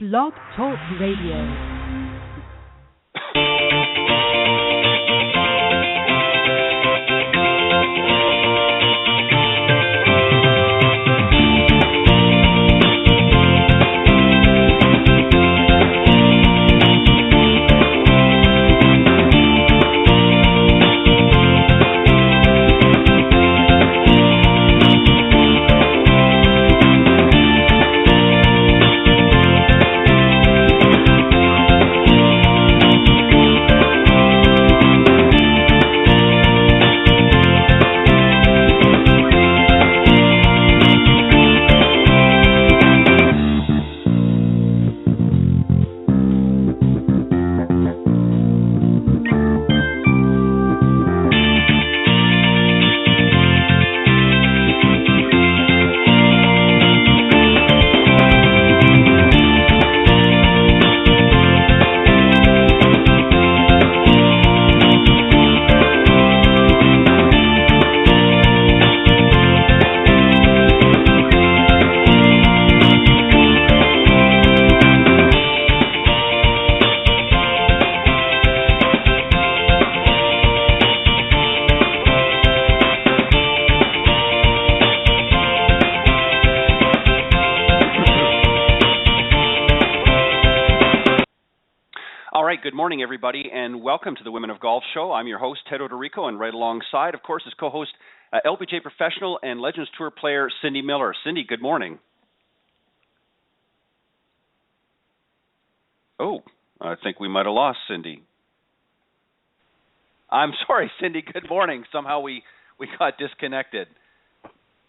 Blog Talk Radio. Good morning, everybody, and welcome to the Women of Golf Show. I'm your host, Ted Odorico, and right alongside, of course, is co-host LPGA professional and Legends Tour player Cindy Miller. Cindy, good morning. Oh, I think we might have lost Cindy. I'm sorry, Cindy. Good morning. Somehow we got disconnected.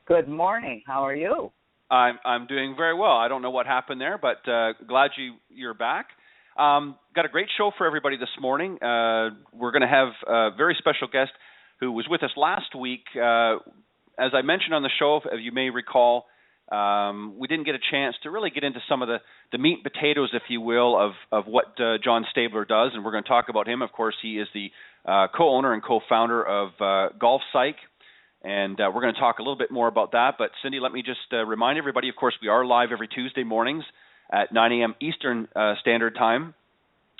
Good morning. How are you? I'm doing very well. I don't know what happened there, but glad you're back. Got a great show for everybody this morning. We're going to have a very special guest who was with us last week. As I mentioned on the show, as you may recall, we didn't get a chance to really get into some of the meat and potatoes, if you will, of what John Stabler does, and we're going to talk about him. Of course, he is the co-owner and co-founder of GolfPsych, and we're going to talk a little bit more about that. But, Cindy, let me just remind everybody, of course, we are live every Tuesday mornings at 9 a.m. Eastern Standard Time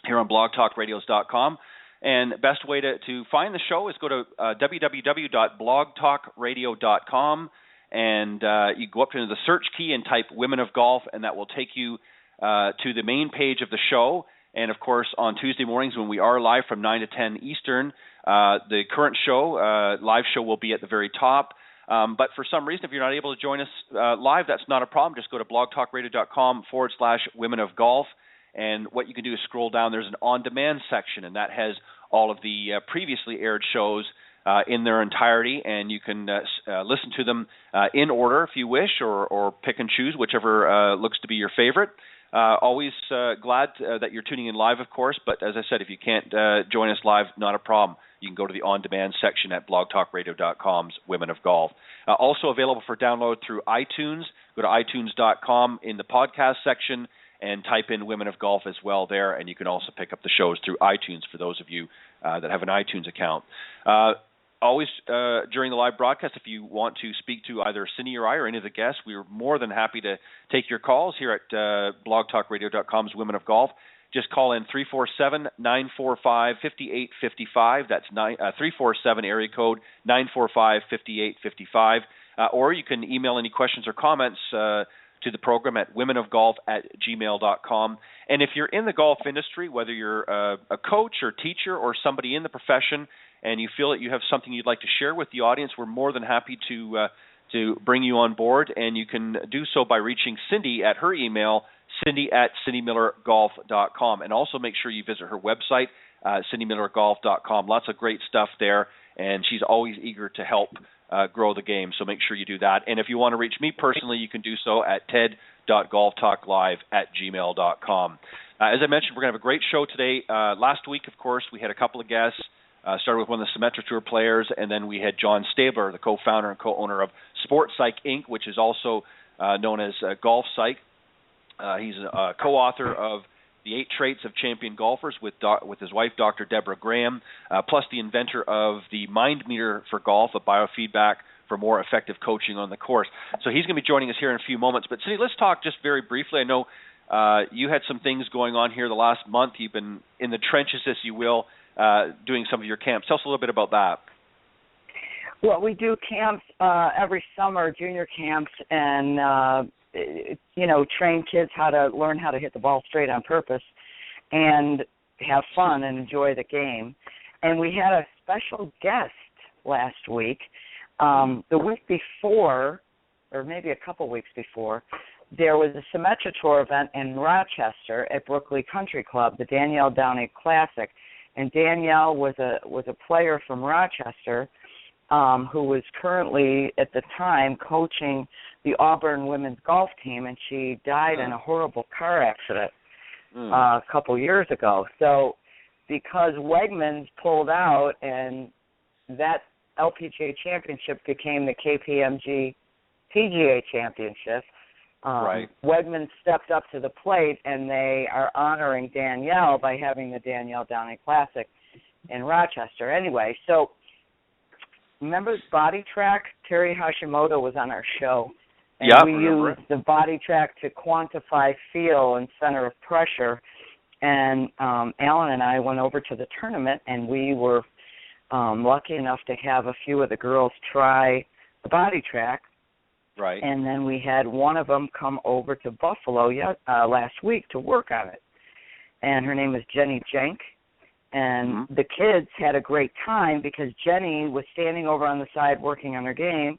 here on blogtalkradios.com. And the best way to find the show is go to www.blogtalkradio.com, and you go up to the search key and type Women of Golf, and that will take you to the main page of the show. And, of course, on Tuesday mornings when we are live from 9 to 10 Eastern, the current show, live show, will be at the very top. But for some reason, if you're not able to join us live, that's not a problem. Just go to blogtalkradio.com/Women of Golf. And what you can do is scroll down. There's an on-demand section, and that has all of the previously aired shows in their entirety. And you can listen to them in order if you wish, or pick and choose, whichever looks to be your favorite. Always glad that you're tuning in live, of course. But as I said, if you can't join us live, not a problem. You can go to the on-demand section at blogtalkradio.com's Women of Golf. Also available for download through iTunes. Go to itunes.com in the podcast section and type in Women of Golf as well there, and you can also pick up the shows through iTunes for those of you that have an iTunes account. Always during the live broadcast, if you want to speak to either Cindy or I or any of the guests, we are more than happy to take your calls here at blogtalkradio.com's Women of Golf. Just call in 347-945-5855. That's 347 area code 945-5855. Or you can email any questions or comments to the program at womenofgolf@gmail.com. And if you're in the golf industry, whether you're a coach or teacher or somebody in the profession, and you feel that you have something you'd like to share with the audience, we're more than happy to bring you on board. And you can do so by reaching Cindy at her email, cindy@cindymillergolf.com. And also make sure you visit her website, cindymillergolf.com. Lots of great stuff there, and she's always eager to help grow the game, so make sure you do that. And if you want to reach me personally, you can do so at ted.golftalklive@gmail.com. As I mentioned, we're going to have a great show today. Last week, of course, we had a couple of guests. Started with one of the Symetra Tour players, and then we had John Stabler, the co-founder and co-owner of GolfPsych, Inc., which is also known as GolfPsych. He's a co-author of The 8 Traits of Champion Golfers with his wife, Dr. Deborah Graham, plus the inventor of the Mind Meter for Golf, a biofeedback for more effective coaching on the course. So he's going to be joining us here in a few moments. But, Cindy, let's talk just very briefly. I know you had some things going on here the last month. You've been in the trenches, as you will, doing some of your camps. Tell us a little bit about that. Well, we do camps every summer, junior camps, and train kids how to learn how to hit the ball straight on purpose and have fun and enjoy the game. And we had a special guest last week. The week before, or maybe a couple weeks before, there was a Symetra Tour event in Rochester at Brookley Country Club, the Danielle Downey Classic. And Danielle was a player from Rochester who was currently, at the time, coaching the Auburn women's golf team, and she died in a horrible car accident a couple years ago. So because Wegmans pulled out and that LPGA championship became the KPMG PGA championship, Wegmans stepped up to the plate, and they are honoring Danielle by having the Danielle Downey Classic in Rochester. Anyway, so remember Body Track? Terry Hashimoto was on our show. And we used the Body Track to quantify feel and center of pressure. And Alan and I went over to the tournament, and we were lucky enough to have a few of the girls try the Body Track. Right. And then we had one of them come over to Buffalo last week to work on it. And her name is Jenny Jenk. And the kids had a great time because Jenny was standing over on the side working on her game,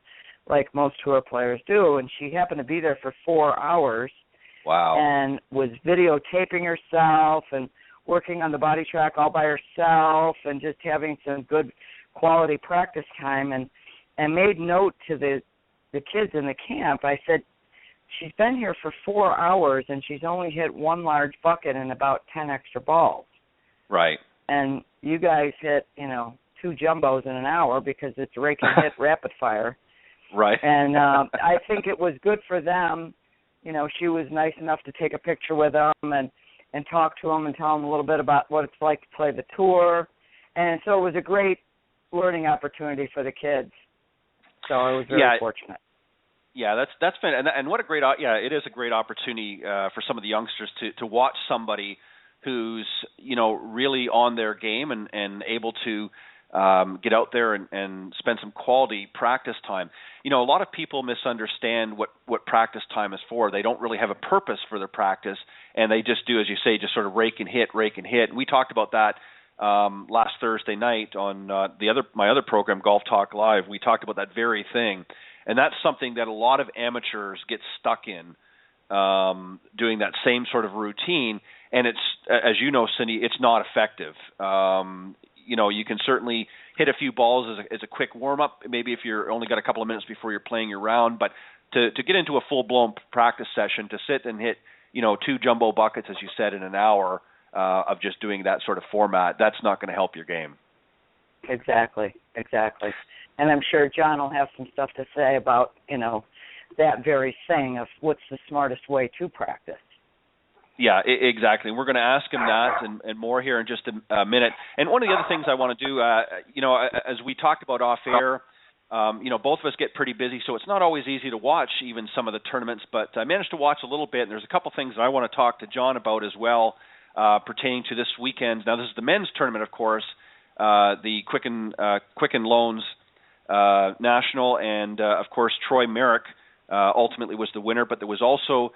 like most tour players do, and she happened to be there for 4 hours. Wow. And was videotaping herself and working on the Body Track all by herself and just having some good quality practice time, and made note to the kids in the camp. I said, she's been here for 4 hours and she's only hit one large bucket and about 10 extra balls. Right. And you guys hit, 2 jumbos in an hour because it's rake and hit rapid fire. Right. And I think it was good for them. She was nice enough to take a picture with them and talk to them and tell them a little bit about what it's like to play the tour. And so it was a great learning opportunity for the kids. So I was very fortunate. Yeah, that's been, and what a great, it is a great opportunity for some of the youngsters to watch somebody who's, really on their game and able to get out there and spend some quality practice time. A lot of people misunderstand what practice time is for. They don't really have a purpose for their practice, and they just do, as you say, just sort of rake and hit. And we talked about that last Thursday night on my other program, Golf Talk Live. We talked about that very thing, and that's something that a lot of amateurs get stuck in, doing that same sort of routine. And it's, as you know, Cindy, it's not effective. You can certainly hit a few balls as a quick warm-up, maybe if you're only got a couple of minutes before you're playing your round. But to get into a full-blown practice session, to sit and hit, 2 jumbo buckets, as you said, in an hour of just doing that sort of format, that's not going to help your game. Exactly. And I'm sure John will have some stuff to say about, that very thing of what's the smartest way to practice. Yeah, exactly. We're going to ask him that and more here in just a minute. And one of the other things I want to do, as we talked about off air, both of us get pretty busy, so it's not always easy to watch even some of the tournaments, but I managed to watch a little bit, and there's a couple things that I want to talk to John about as well pertaining to this weekend. Now, this is the men's tournament, of course, the Quicken Loans National, and, of course, Troy Merrick ultimately was the winner, but there was also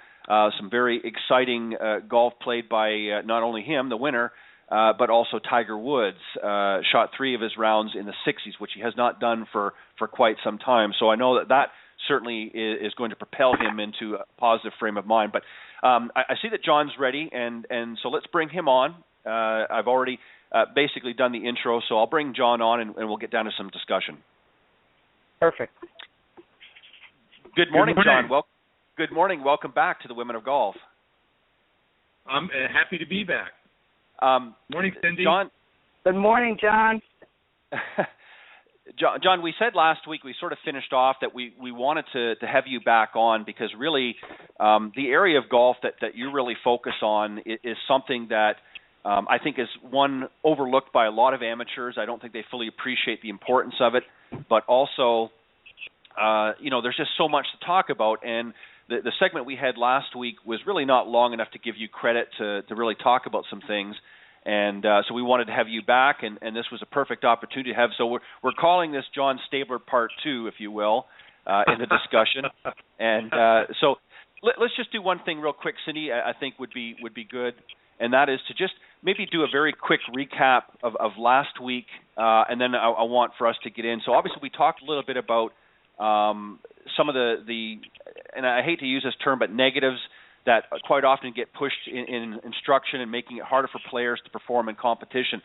some very exciting golf played by not only him, the winner, but also Tiger Woods. Shot 3 of his rounds in the 60s, which he has not done for quite some time. So I know that certainly is going to propel him into a positive frame of mind. But I see that John's ready, and so let's bring him on. I've already basically done the intro, so I'll bring John on, and we'll get down to some discussion. Perfect. Good morning, John. Good morning. Welcome back to the Women of Golf. I'm happy to be back. Morning, Cindy. John. Good morning, John. John, we said last week, we sort of finished off that we wanted to have you back on because really the area of golf that you really focus on is something that I think is, one, overlooked by a lot of amateurs. I don't think they fully appreciate the importance of it, but also there's just so much to talk about. And the segment we had last week was really not long enough to give you credit to really talk about some things. And so we wanted to have you back, and this was a perfect opportunity to have. So we're calling this John Stabler Part 2, if you will, in the discussion. And so let's just do one thing real quick, Cindy, I think would be good, and that is to just maybe do a very quick recap of last week, and then I want for us to get in. So obviously we talked a little bit about some of the, and I hate to use this term, but negatives that quite often get pushed in instruction and making it harder for players to perform in competition.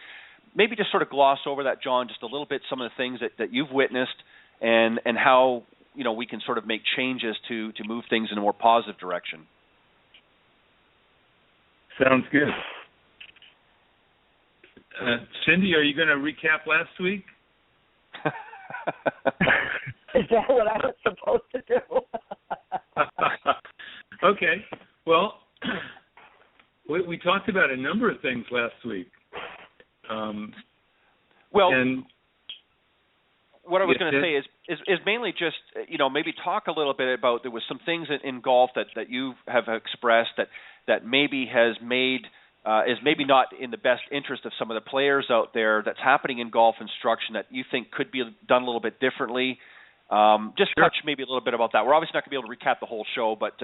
Maybe just sort of gloss over that, John, just a little bit, some of the things that you've witnessed and how we can sort of make changes to move things in a more positive direction. Sounds good. Cindy, are you going to recap last week? Is that what I was supposed to do? Okay. Well, we talked about a number of things last week. And what I was going to say is mainly just, maybe talk a little bit about, there was some things in golf that you have expressed that maybe has made is maybe not in the best interest of some of the players out there that's happening in golf instruction that you think could be done a little bit differently. Just touch maybe a little bit about that. We're obviously not going to be able to recap the whole show, but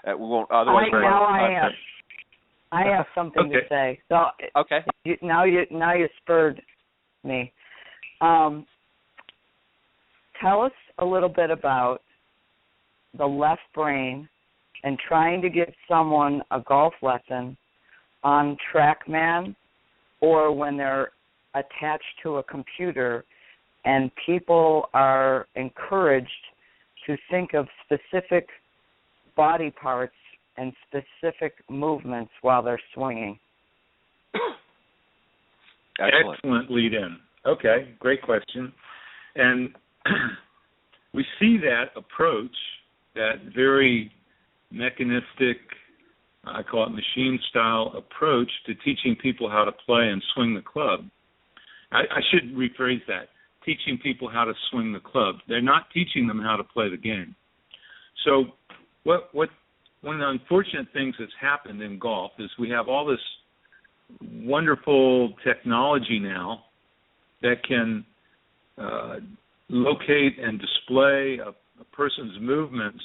we won't. Otherwise, I have something to say. So okay. Now you spurred me. Tell us a little bit about the left brain and trying to give someone a golf lesson on TrackMan or when they're attached to a computer and people are encouraged to think of specific body parts and specific movements while they're swinging. Excellent lead in. Okay, great question. And we see that approach, that very mechanistic, I call it machine-style approach to teaching people how to play and swing the club. I should rephrase that. Teaching people how to swing the club. They're not teaching them how to play the game. So one of the unfortunate things that's happened in golf is we have all this wonderful technology now that can locate and display a person's movements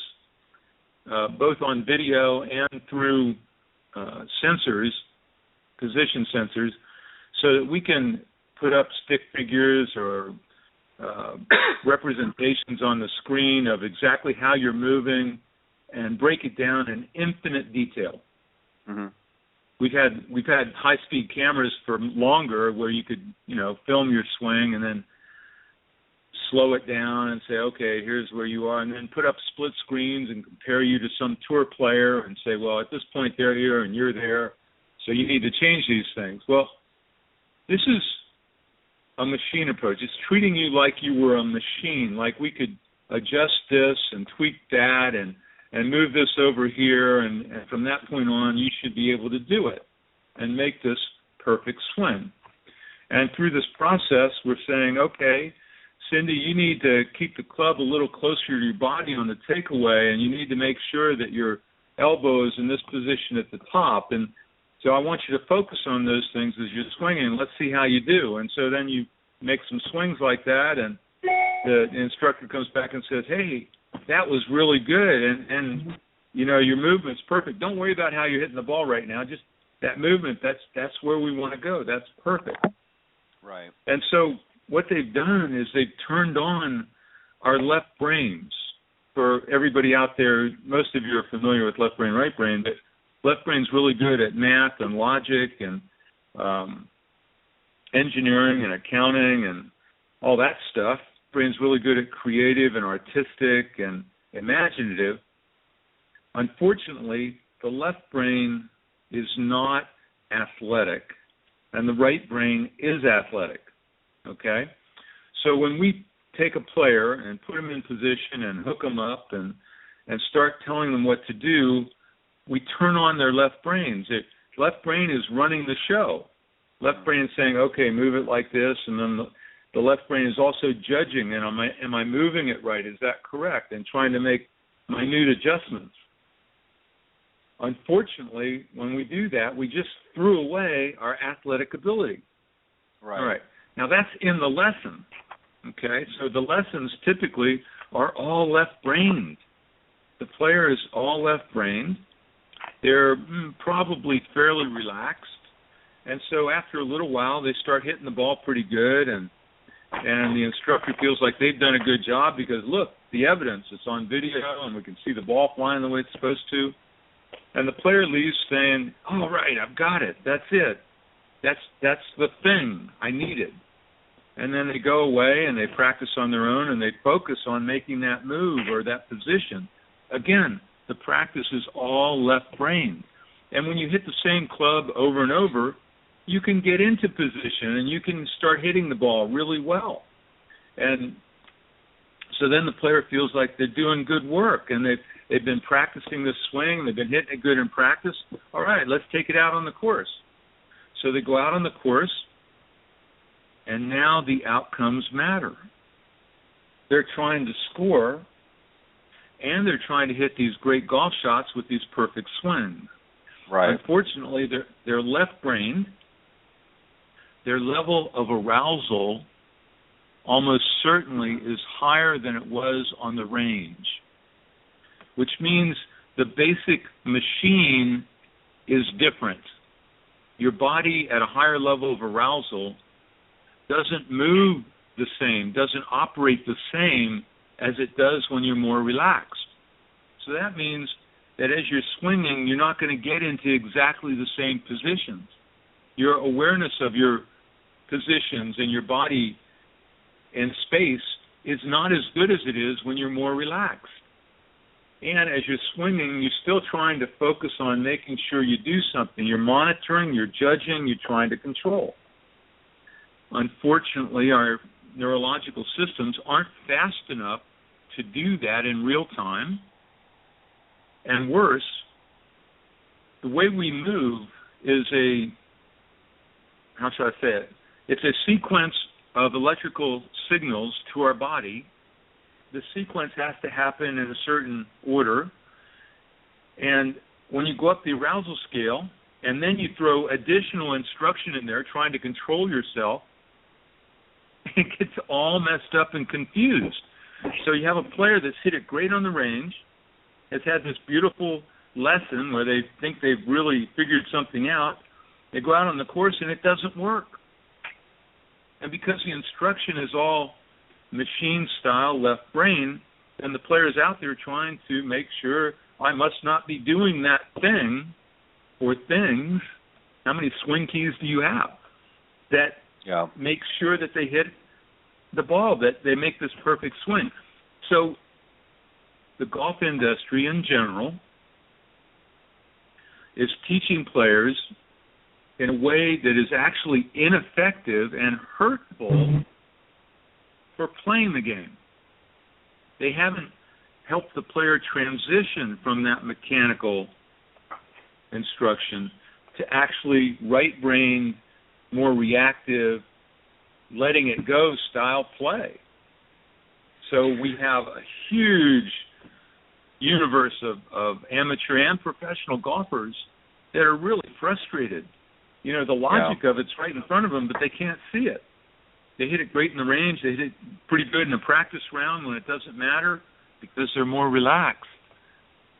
both on video and through sensors, position sensors, so that we can put up stick figures or representations on the screen of exactly how you're moving and break it down in infinite detail. Mm-hmm. We've had high-speed cameras for longer where you could, film your swing and then slow it down and say, okay, here's where you are, and then put up split screens and compare you to some tour player and say, well, at this point they're here and you're there, so you need to change these things. Well, this is a machine approach. It's treating you like you were a machine, like we could adjust this and tweak that and move this over here, and from that point on, you should be able to do it and make this perfect swing. And through this process, we're saying, okay, Cindy, you need to keep the club a little closer to your body on the takeaway, and you need to make sure that your elbow is in this position at the top. And so I want you to focus on those things as you're swinging. Let's see how you do. And so then you make some swings like that, and the instructor comes back and says, hey, that was really good, and your movement's perfect. Don't worry about how you're hitting the ball right now. Just that movement, that's where we want to go. That's perfect. Right. And so what they've done is they've turned on our left brains. For everybody out there, most of you are familiar with left brain, right brain, but left brain's really good at math and logic and engineering and accounting and all that stuff. Brain's really good at creative and artistic and imaginative. Unfortunately, the left brain is not athletic, and the right brain is athletic. Okay? So when we take a player and put them in position and hook them up and start telling them what to do, we turn on their left brains. Left brain is running the show. Left brain is saying, okay, move it like this, and then the left brain is also judging, and am I moving it right? Is that correct? And trying to make minute adjustments. Unfortunately, when we do that, we just threw away our athletic ability. Right. All right. Now, that's in the lesson, okay? So the lessons typically are all left-brained. The player is all left-brained. They're probably fairly relaxed. And so after a little while, they start hitting the ball pretty good, and the instructor feels like they've done a good job because, look, the evidence, it's on video, and we can see the ball flying the way it's supposed to. And the player leaves saying, all right, I've got it. That's it. That's the thing. I need it. And then they go away and they practice on their own and they focus on making that move or that position. Again, the practice is all left-brained. And when you hit the same club over and over, you can get into position and you can start hitting the ball really well. And so then the player feels like they're doing good work and they've been practicing this swing, they've been hitting it good in practice. All right, let's take it out on the course. So they go out on the course, and now the outcomes matter. They're trying to score, and they're trying to hit these great golf shots with these perfect swings. Right. Unfortunately, they're left-brained. Their level of arousal almost certainly is higher than it was on the range, which means the basic machine is different. Your body at a higher level of arousal doesn't move the same, doesn't operate the same as it does when you're more relaxed. So that means that as you're swinging, you're not going to get into exactly the same positions. Your awareness of your positions and your body in space is not as good as it is when you're more relaxed. And as you're swinging, you're still trying to focus on making sure you do something. You're monitoring, you're judging, you're trying to control. Unfortunately, our neurological systems aren't fast enough to do that in real time. And worse, the way we move is how should I say it? It's a sequence of electrical signals to our body. The sequence has to happen in a certain order. And when you go up the arousal scale, and then you throw additional instruction in there trying to control yourself, it gets all messed up and confused. So you have a player that's hit it great on the range, has had this beautiful lesson where they think they've really figured something out. They go out on the course and it doesn't work. And because the instruction is all machine style, left brain, and the player's out there trying to make sure I must not be doing that thing or things. How many swing keys do you have that make sure that they hit the ball, that they make this perfect swing? So the golf industry in general is teaching players in a way that is actually ineffective and hurtful for playing the game. They haven't helped the player transition from that mechanical instruction to actually right-brained, more reactive, letting it go style play. So we have a huge universe of amateur and professional golfers that are really frustrated. You know, the logic of it's right in front of them, but they can't see it. They hit it great in the range. They hit it pretty good in a practice round when it doesn't matter because they're more relaxed.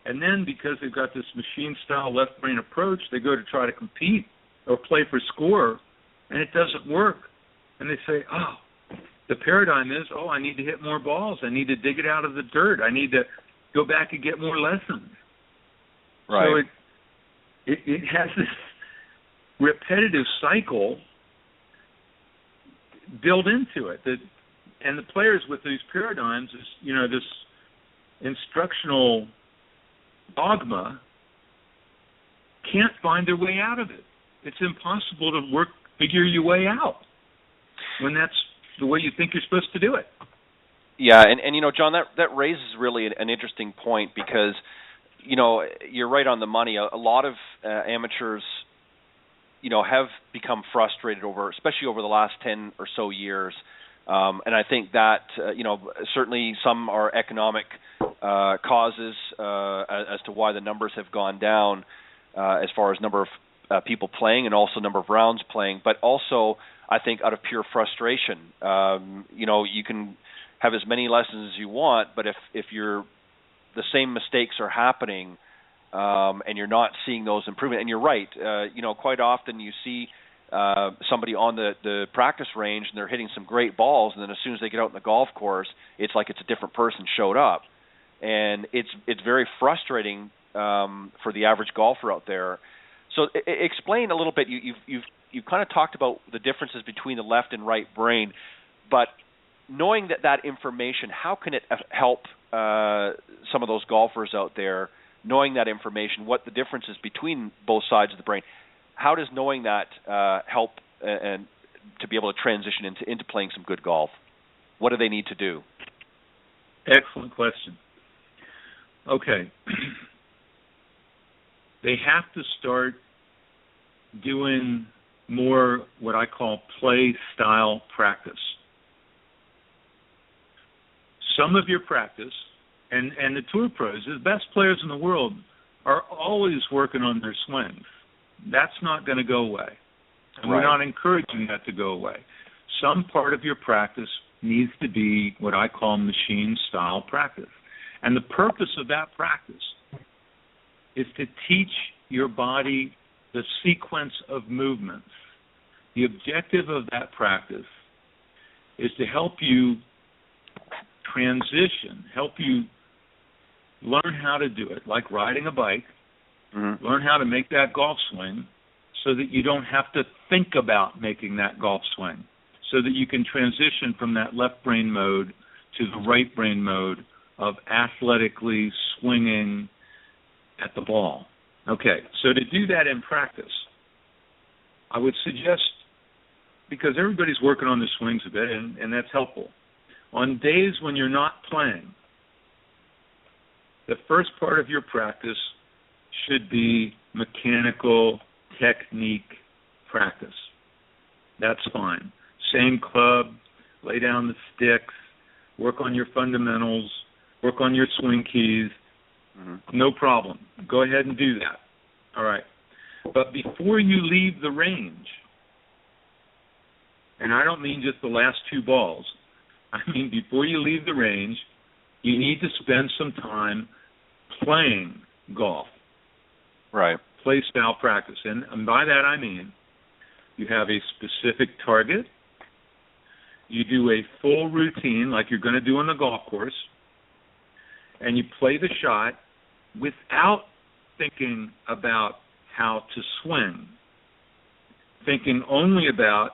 And then because they've got this machine-style left-brain approach, they go to try to compete or play for score, and it doesn't work. And they say, the paradigm is, I need to hit more balls. I need to dig it out of the dirt. I need to go back and get more lessons. Right. So it has this repetitive cycle built into it. And the players with these paradigms, this instructional dogma, can't find their way out of it. It's impossible to figure your way out when that's the way you think you're supposed to do it. Yeah, and John, that raises really an interesting point because, you're right on the money. A lot of amateurs, have become frustrated especially over the last 10 or so years. And I think that, certainly some are economic causes as to why the numbers have gone down as far as number of people playing and also number of rounds playing, but also I think out of pure frustration. You can have as many lessons as you want, but if the same mistakes are happening and you're not seeing those improvements, and you're right, quite often you see somebody on the practice range and they're hitting some great balls, and then as soon as they get out in the golf course, it's like it's a different person showed up, and it's very frustrating for the average golfer out there. So explain a little bit. You've kind of talked about the differences between the left and right brain, but knowing that information, how can it help some of those golfers out there? Knowing that information, what the difference is between both sides of the brain, how does knowing that help and to be able to transition into playing some good golf? What do they need to do? Excellent question. Okay. They have to start doing more what I call play style practice. Some of your practice, and the tour pros, the best players in the world, are always working on their swings. That's not going to go away. And We're not encouraging that to go away. Some part of your practice needs to be what I call machine style practice. And the purpose of that practice is to teach your body the sequence of movements. The objective of that practice is to help you transition, help you learn how to do it, like riding a bike, learn how to make that golf swing so that you don't have to think about making that golf swing, so that you can transition from that left brain mode to the right brain mode of athletically swinging at the ball. Okay, so to do that in practice, I would suggest, because everybody's working on their swings a bit, and that's helpful, on days when you're not playing, the first part of your practice should be mechanical technique practice. That's fine. Same club, lay down the sticks, work on your fundamentals, work on your swing keys. No problem. Go ahead and do that. All right. But before you leave the range, and I don't mean just the last two balls, I mean before you leave the range, you need to spend some time playing golf. Right. Play style practice. And by that I mean you have a specific target, you do a full routine like you're going to do on the golf course, and you play the shot without thinking about how to swing, thinking only about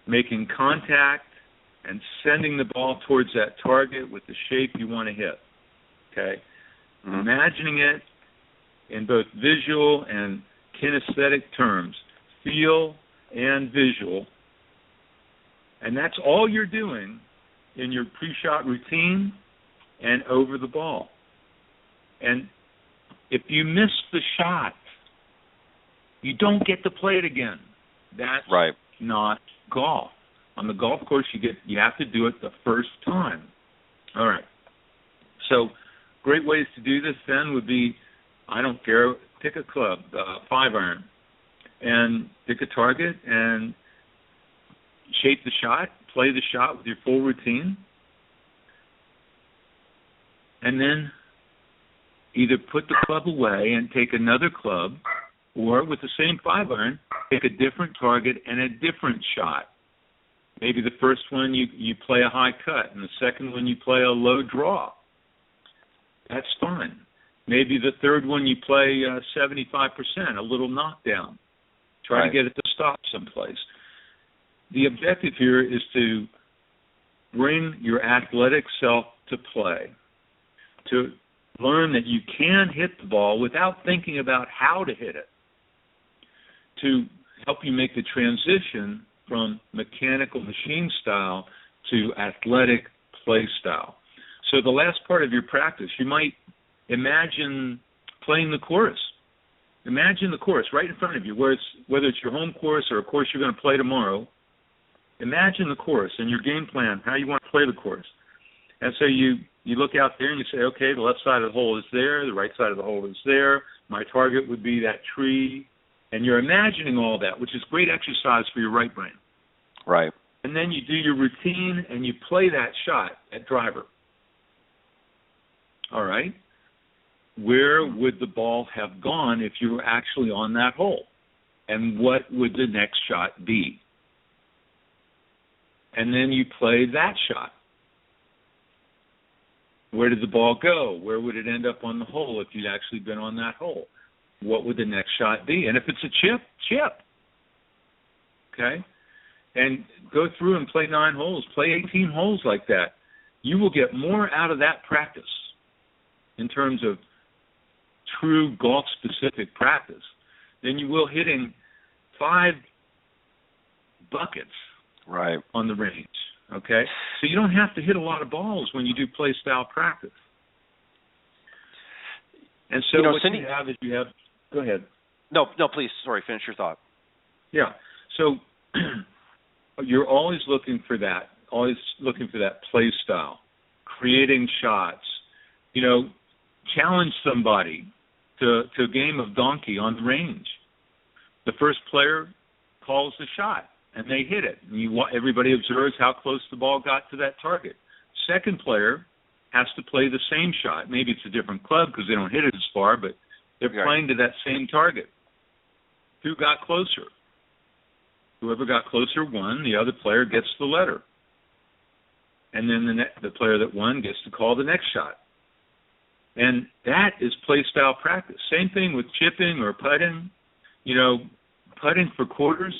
making contact and sending the ball towards that target with the shape you want to hit. Okay? Imagining it in both visual and kinesthetic terms, feel and visual, and that's all you're doing in your pre-shot routine and over the ball. And if you miss the shot, you don't get to play it again. That's not golf. On the golf course, you have to do it the first time. All right. So great ways to do this then would be, I don't care, pick a club, 5-iron, and pick a target and shape the shot, play the shot with your full routine, and then either put the club away and take another club, or with the same 5-iron, pick a different target and a different shot. Maybe the first one you play a high cut, and the second one you play a low draw. That's fine. Maybe the third one you play 75%, a little knockdown. Try to get it to stop someplace. The objective here is to bring your athletic self to play, to learn that you can hit the ball without thinking about how to hit it, to help you make the transition from mechanical machine style to athletic play style. So the last part of your practice, you might imagine playing the course. Imagine the course right in front of you, whether it's your home course or a course you're going to play tomorrow. Imagine the course and your game plan, how you want to play the course. And so you You look out there and you say, okay, the left side of the hole is there, the right side of the hole is there. My target would be that tree. And you're imagining all that, which is great exercise for your right brain. Right. And then you do your routine and you play that shot at driver. All right. Where would the ball have gone if you were actually on that hole? And what would the next shot be? And then you play that shot. Where did the ball go? Where would it end up on the hole if you'd actually been on that hole? What would the next shot be? And if it's a chip, chip. Okay? And go through and play 9 holes. Play 18 holes like that. You will get more out of that practice in terms of true golf-specific practice than you will hitting 5 buckets on the range. Okay? So you don't have to hit a lot of balls when you do play style practice. And so what Cindy, you have is you have – go ahead. No, please. Sorry, finish your thought. Yeah. So you're always looking for that play style, creating shots. You know, challenge somebody to a game of donkey on the range. The first player calls the shot, and they hit it. And everybody observes how close the ball got to that target. Second player has to play the same shot. Maybe it's a different club because they don't hit it as far, but they're playing to that same target. Who got closer? Whoever got closer won. The other player gets the letter. And then the player that won gets to call the next shot. And that is play style practice. Same thing with chipping or putting. You know, putting for quarters,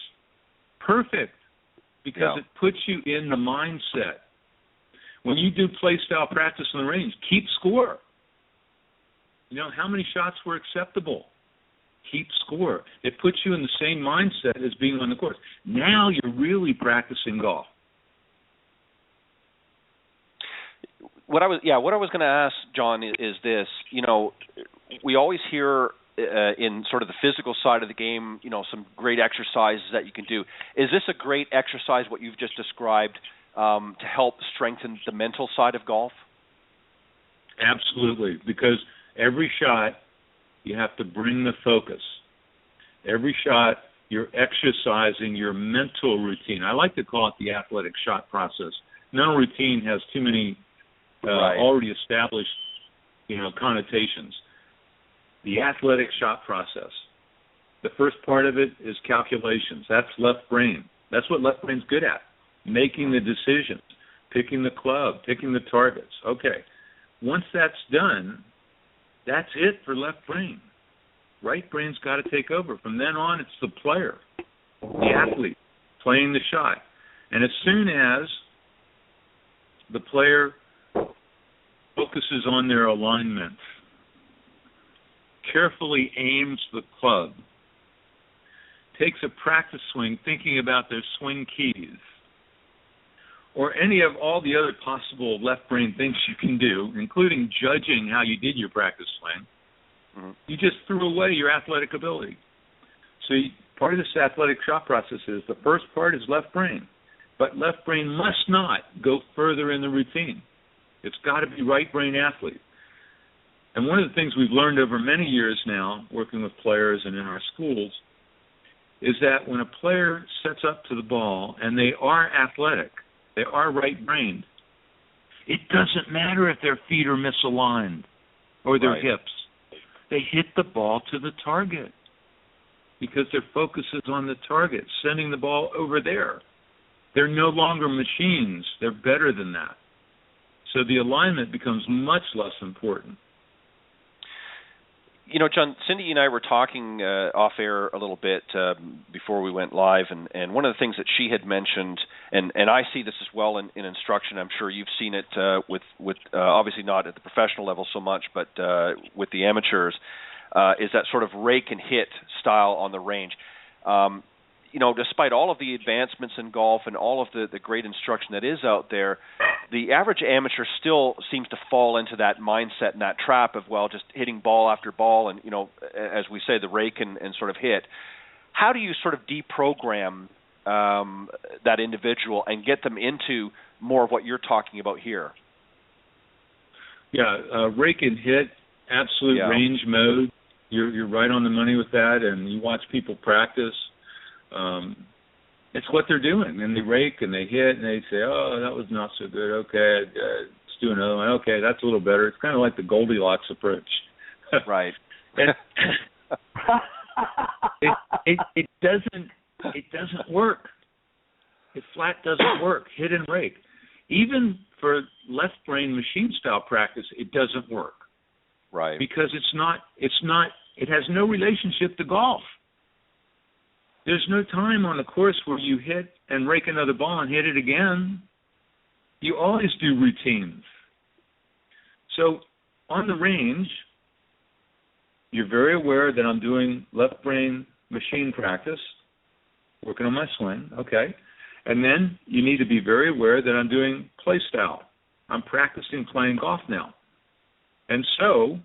perfect, because it puts you in the mindset. When you do play style practice on the range, keep score. You know, how many shots were acceptable? Keep score. It puts you in the same mindset as being on the course. Now you're really practicing golf. What I was going to ask, John, is this. You know, we always hear in sort of the physical side of the game, you know, some great exercises that you can do. Is this a great exercise, what you've just described, to help strengthen the mental side of golf? Absolutely, because every shot you have to bring the focus. Every shot you're exercising your mental routine. I like to call it the athletic shot process. Mental routine has too many already established, connotations. The athletic shot process. The first part of it is calculations. That's left brain. That's what left brain's good at. Making the decisions, picking the club, picking the targets. Okay. Once that's done, that's it for left brain. Right brain's got to take over. From then on, it's the player, the athlete, playing the shot. And as soon as the player focuses on their alignment, carefully aims the club, takes a practice swing thinking about their swing keys, or any of all the other possible left brain things you can do, including judging how you did your practice swing, you just threw away your athletic ability. So part of this athletic shot process is the first part is left brain, but left brain must not go further in the routine. It's got to be right brain athlete. And one of the things we've learned over many years now, working with players and in our schools, is that when a player sets up to the ball and they are athletic, they are right-brained, it doesn't matter if their feet are misaligned or their hips. They hit the ball to the target because their focus is on the target, sending the ball over there. They're no longer machines. They're better than that. So the alignment becomes much less important. You know, John, Cindy and I were talking off air a little bit before we went live, and one of the things that she had mentioned, and I see this as well in instruction, I'm sure you've seen it with obviously not at the professional level so much, but with the amateurs, is that sort of rake and hit style on the range. Despite all of the advancements in golf and all of the great instruction that is out there, the average amateur still seems to fall into that mindset and that trap of, just hitting ball after ball and, as we say, the rake and sort of hit. How do you sort of deprogram that individual and get them into more of what you're talking about here? Yeah, rake and hit, absolute range mode. You're right on the money with that, and you watch people practice. It's what they're doing, and they rake and they hit, and they say, "Oh, that was not so good. Okay, let's do another one. Okay, that's a little better." It's kind of like the Goldilocks approach. Right. It doesn't work. It flat doesn't work. Hit and rake. Even for left brain machine style practice, it doesn't work. Right. Because it has no relationship to golf. There's no time on the course where you hit and rake another ball and hit it again. You always do routines. So on the range, you're very aware that I'm doing left brain machine practice, working on my swing, okay. And then you need to be very aware that I'm doing play style. I'm practicing playing golf now. And so,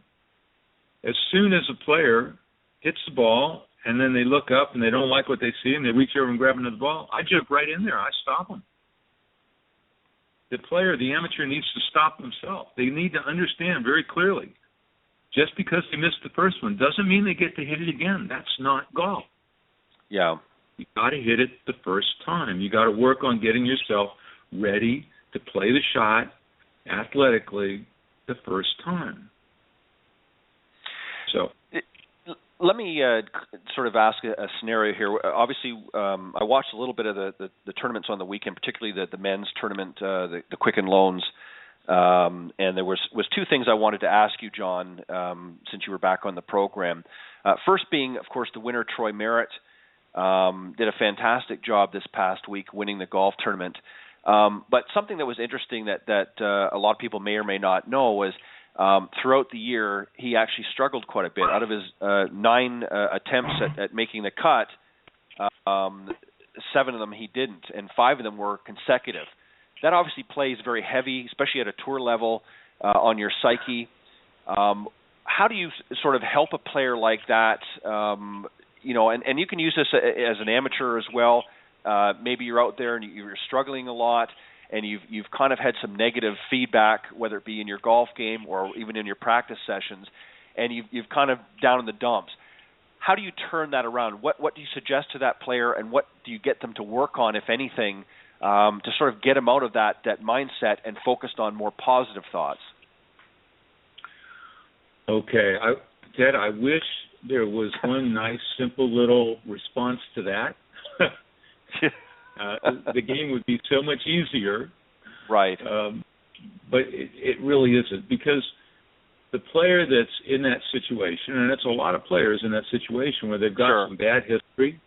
as soon as a player hits the ball and then they look up and they don't like what they see and they reach over and grab another ball, I jump right in there. I stop them. The player, the amateur, needs to stop themselves. They need to understand very clearly. Just because they missed the first one doesn't mean they get to hit it again. That's not golf. Yeah. You got to hit it the first time. You got to work on getting yourself ready to play the shot athletically the first time. So, let me sort of ask a scenario here. Obviously, I watched a little bit of the tournaments on the weekend, particularly the men's tournament, the Quicken Loans. And there was two things I wanted to ask you, John, since you were back on the program. First being, of course, the winner, Troy Merritt, did a fantastic job this past week winning the golf tournament. But something that was interesting that a lot of people may or may not know was throughout the year, he actually struggled quite a bit. Out of his 9 attempts at making the cut, 7 of them he didn't, and 5 of them were consecutive. That obviously plays very heavy, especially at a tour level, on your psyche. How do you sort of help a player like that? And you can use this as an amateur as well. Maybe you're out there and you're struggling a lot, and you've kind of had some negative feedback, whether it be in your golf game or even in your practice sessions, and you've kind of down in the dumps. How do you turn that around? What do you suggest to that player, and what do you get them to work on, if anything, to sort of get them out of that mindset and focused on more positive thoughts? Okay. Ted, I wish there was one nice, simple little response to that. The game would be so much easier. Right. But it really isn't, because the player that's in that situation, and it's a lot of players in that situation where they've got some bad history,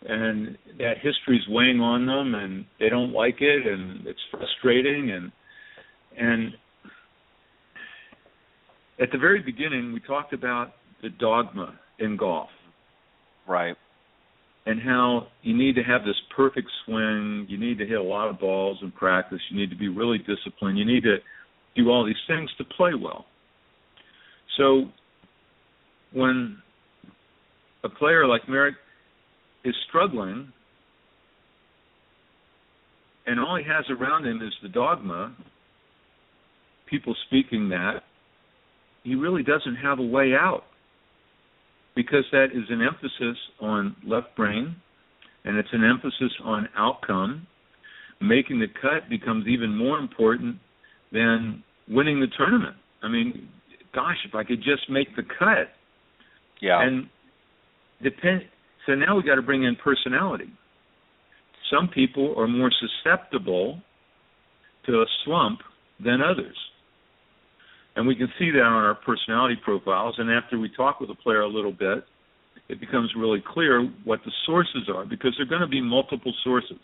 and that history's weighing on them, and they don't like it, and it's frustrating. And at the very beginning, we talked about the dogma in golf. Right. And how you need to have this perfect swing, you need to hit a lot of balls in practice, you need to be really disciplined, you need to do all these things to play well. So when a player like Merritt is struggling, and all he has around him is the dogma, people speaking that, he really doesn't have a way out, because that is an emphasis on left brain, and it's an emphasis on outcome. Making the cut becomes even more important than winning the tournament. I mean, gosh, if I could just make the cut. Yeah. And so now we got to bring in personality. Some people are more susceptible to a slump than others. And we can see that on our personality profiles. And after we talk with a player a little bit, it becomes really clear what the sources are, because there are going to be multiple sources.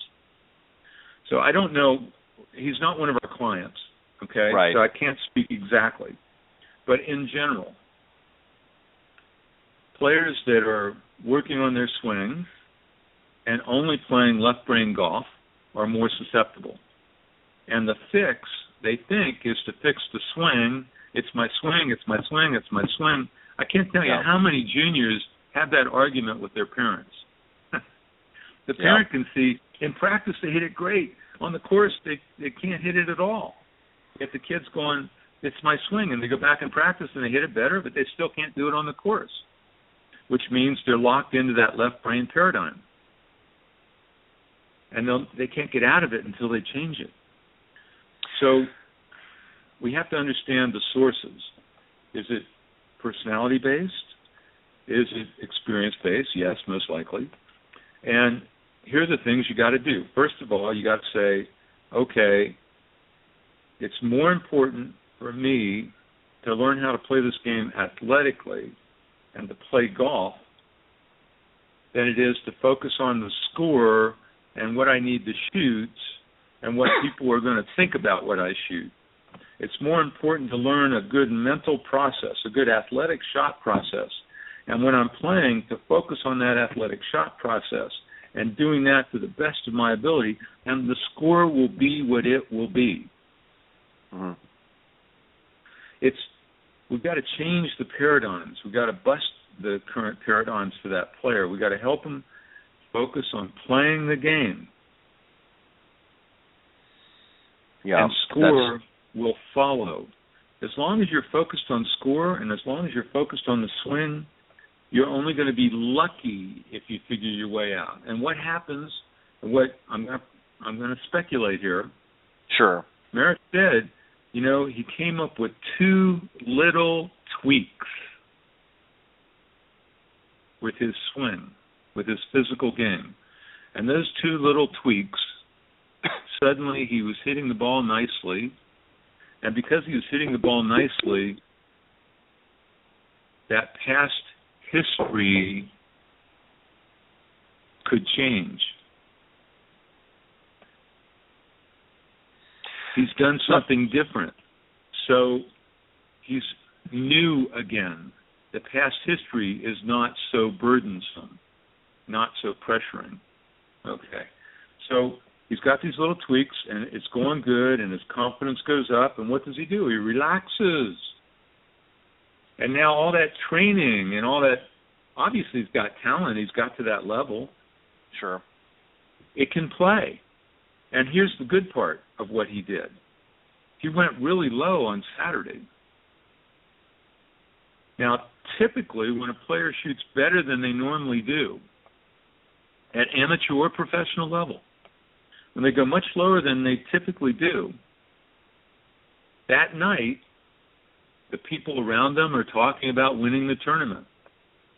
So I don't know. He's not one of our clients, okay? Right. So I can't speak exactly. But in general, players that are working on their swing and only playing left-brain golf are more susceptible. And the fix, they think, is to fix the swing. It's my swing, it's my swing, it's my swing. I can't tell you how many juniors have that argument with their parents. The parent can see, in practice they hit it great. On the course, they can't hit it at all. If the kid's going, it's my swing, and they go back and practice and they hit it better, but they still can't do it on the course, which means they're locked into that left brain paradigm. And they can't get out of it until they change it. So we have to understand the sources. Is it personality-based? Is it experience-based? Yes, most likely. And here are the things you got to do. First of all, you got to say, okay, it's more important for me to learn how to play this game athletically and to play golf than it is to focus on the score and what I need to shoot and what people are going to think about what I shoot. It's more important to learn a good mental process, a good athletic shot process. And when I'm playing, to focus on that athletic shot process and doing that to the best of my ability, and the score will be what it will be. Mm-hmm. We've got to change the paradigms. We've got to bust the current paradigms for that player. We've got to help him focus on playing the game. Yeah, and score will follow. As long as you're focused on score and as long as you're focused on the swing, you're only going to be lucky if you figure your way out. And what happens, what I'm going to speculate here. Sure. Merritt said, he came up with 2 little tweaks with his swing, with his physical game. And those 2 little tweaks, suddenly he was hitting the ball nicely. And because he was hitting the ball nicely, that past history could change. He's done something different. So he's new again. The past history is not so burdensome, not so pressuring. Okay. So he's got these little tweaks, and it's going good, and his confidence goes up, and what does he do? He relaxes. And now all that training and all that, obviously he's got talent. He's got to that level. Sure. It can play. And here's the good part of what he did. He went really low on Saturday. Now, typically, when a player shoots better than they normally do, at amateur or professional level, when they go much lower than they typically do, that night, the people around them are talking about winning the tournament.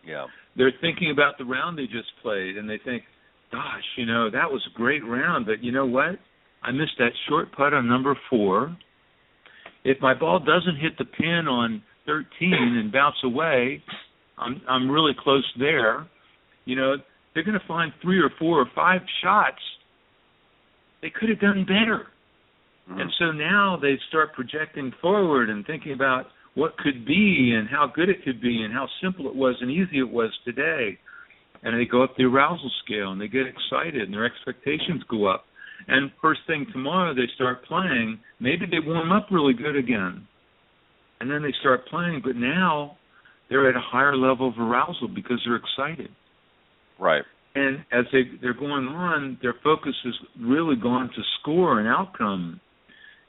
Yeah. They're thinking about the round they just played, and they think, gosh, that was a great round, but you know what? I missed that short putt on number 4. If my ball doesn't hit the pin on 13 and bounce away, I'm really close there. They're going to find 3 or 4 or 5 shots they could have done better. Mm-hmm. And so now they start projecting forward and thinking about what could be and how good it could be and how simple it was and easy it was today. And they go up the arousal scale and they get excited and their expectations go up. And first thing tomorrow they start playing. Maybe they warm up really good again. And then they start playing, but now they're at a higher level of arousal because they're excited. Right. And as they're going on, their focus has really gone to score and outcome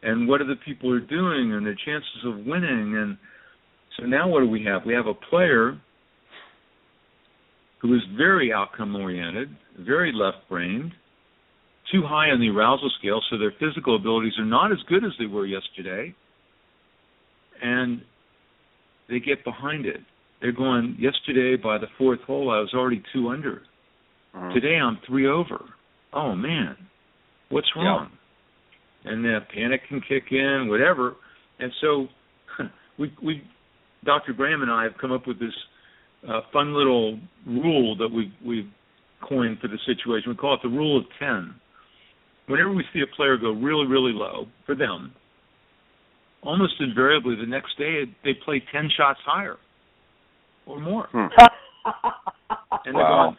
and what other people are doing and their chances of winning. And so now what do we have? We have a player who is very outcome-oriented, very left-brained, too high on the arousal scale, so their physical abilities are not as good as they were yesterday, and they get behind it. They're going, yesterday by the 4th hole, I was already 2 under. Uh-huh. Today I'm 3 over. Oh, man, what's wrong? Yeah. And then panic can kick in, whatever. And so we Dr. Graham and I have come up with this fun little rule that we've coined for the situation. We call it the rule of 10. Whenever we see a player go really, really low for them, almost invariably the next day they play 10 shots higher or more. And they're going,